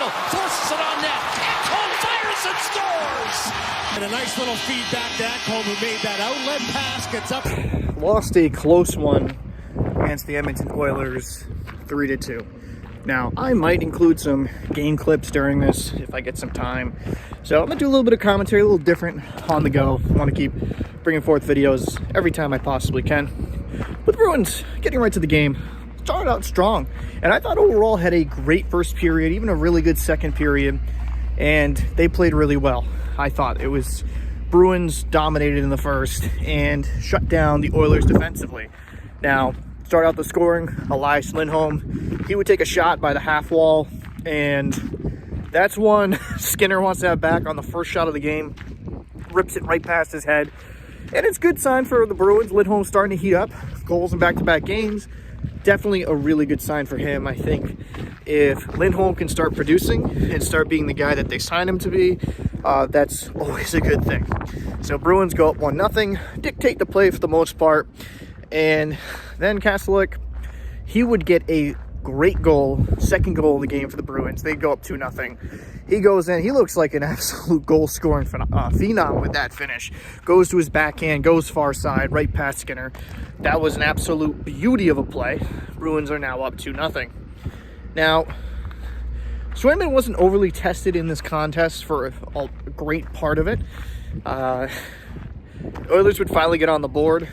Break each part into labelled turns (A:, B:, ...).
A: middle, forces it on net. Ekholm fires and scores! And a nice little feedback to Ekholm, who made that outlet pass, gets up.
B: Lost a close one against the Edmonton Oilers, 3-2. Now, I might include some game clips during this if I get some time. So I'm going to do a little bit of commentary, a little different on the go. I want to keep bringing forth videos every time I possibly can. But the Bruins, getting right to the game, started out strong. And I thought overall had a great first period, even a really good second period. And they played really well. I thought it was Bruins dominated in the first and shut down the Oilers defensively. Now, start out the scoring, Elias Lindholm. He would take a shot by the half wall, and that's one Skinner wants to have back on the first shot of the game. Rips it right past his head. And it's a good sign for the Bruins. Lindholm's starting to heat up. Goals in back-to-back games. Definitely a really good sign for him. I think if Lindholm can start producing and start being the guy that they signed him to be, that's always a good thing. So Bruins go up 1-0, dictate the play for the most part. And then Kastelic, he would get a great goal, second goal of the game for the Bruins. They'd go up 2-0. He goes in. He looks like an absolute goal-scoring phenom with that finish. Goes to his backhand, goes far side, right past Skinner. That was an absolute beauty of a play. Bruins are now up 2-0. Now, Swayman wasn't overly tested in this contest for a great part of it. Oilers would finally get on the board.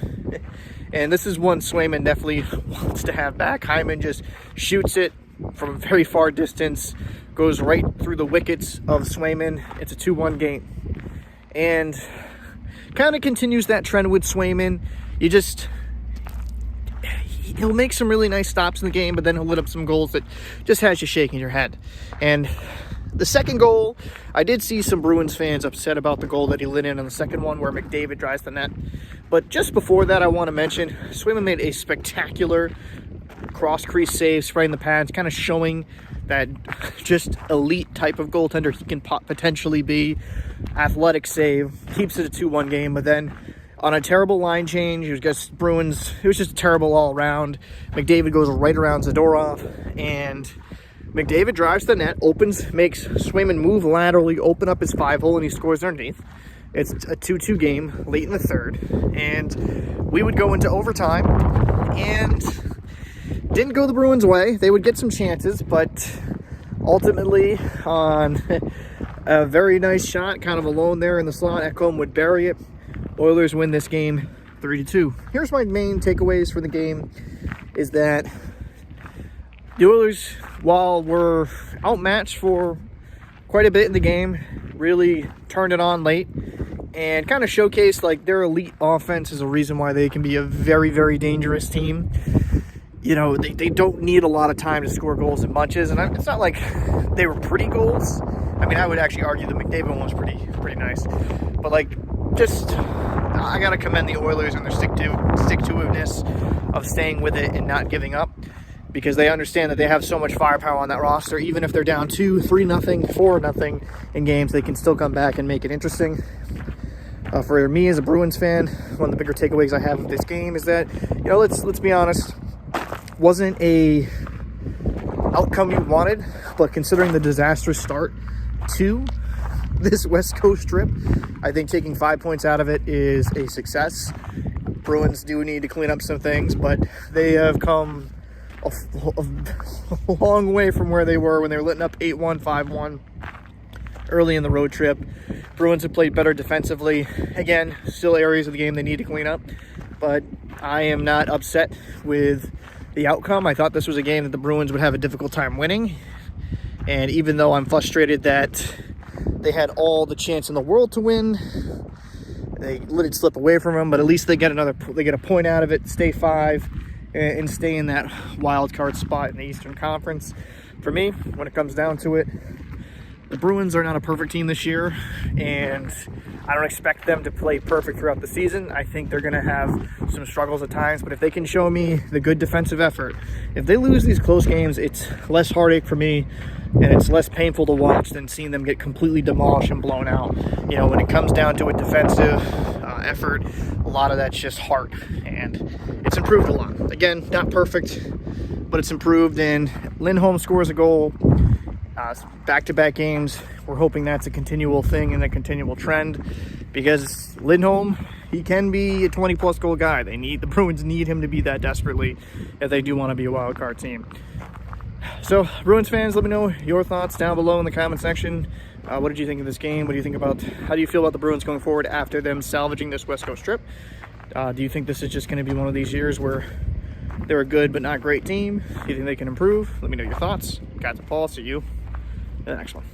B: And this is one Swayman definitely wants to have back. Hyman just shoots it from a very far distance, goes right through the wickets of Swayman. It's a 2-1 game. And kind of continues that trend with Swayman. He'll make some really nice stops in the game, but then he'll let up some goals that just has you shaking your head. And the second goal, I did see some Bruins fans upset about the goal that he let in on the second one where McDavid drives the net. But just before that, I want to mention, Swayman made a spectacular cross-crease save, spraying the pads, kind of showing that just elite type of goaltender he can potentially be. Athletic save, keeps it a 2-1 game, but then on a terrible line change, it was just Bruins, it was just terrible all around. McDavid goes right around Zadorov, and McDavid drives the net, makes Swayman move laterally, open up his 5-hole, and he scores underneath. It's a 2-2 game late in the third, and we would go into overtime, and didn't go the Bruins' way. They would get some chances, but ultimately on a very nice shot, kind of alone there in the slot, Ekholm would bury it. Oilers win this game 3-2. Here's my main takeaways for the game, is that the Oilers, while we're outmatched for quite a bit in the game, really turned it on late and kind of showcased like their elite offense is a reason why they can be a very, very dangerous team. You know, they don't need a lot of time to score goals in bunches, and it's not like they were pretty goals. I mean, I would actually argue the McDavid one was pretty nice, but like, just I gotta commend the Oilers and their stick-to-itiveness of staying with it and not giving up, because they understand that they have so much firepower on that roster. Even if they're down 2, 3-0, 4-0 in games, they can still come back and make it interesting. For me as a Bruins fan, one of the bigger takeaways I have of this game is that, you know, let's be honest, wasn't a outcome you wanted, but considering the disastrous start to this West Coast trip, I think taking 5 points out of it is a success. Bruins do need to clean up some things, but they have come a long way from where they were when they were letting up 8-1, 5-1 early in the road trip. Bruins have played better defensively. Again, still areas of the game they need to clean up, but I am not upset with the outcome. I thought this was a game that the Bruins would have a difficult time winning, and even though I'm frustrated that they had all the chance in the world to win, they let it slip away from them, but at least they get a point out of it, stay 5, and stay in that wild card spot in the Eastern Conference. For me, when it comes down to it, the Bruins are not a perfect team this year, and I don't expect them to play perfect throughout the season. I think they're going to have some struggles at times, but if they can show me the good defensive effort, if they lose these close games, it's less heartache for me, and it's less painful to watch than seeing them get completely demolished and blown out. You know, when it comes down to a defensive effort, a lot of that's just heart, and it's improved a lot. Again, not perfect, but it's improved, and Lindholm scores a goal. Back-to-back games, we're hoping that's a continual thing and a continual trend, because Lindholm, he can be a 20-plus goal guy. The Bruins need him to be that desperately if they do want to be a wild card team. So, Bruins fans, let me know your thoughts down below in the comment section. What did you think of this game? What do you think about, how do you feel about the Bruins going forward after them salvaging this West Coast trip? Do you think this is just going to be one of these years where they're a good but not great team? Do you think they can improve? Let me know your thoughts. Guys, Paul, see you in the next one.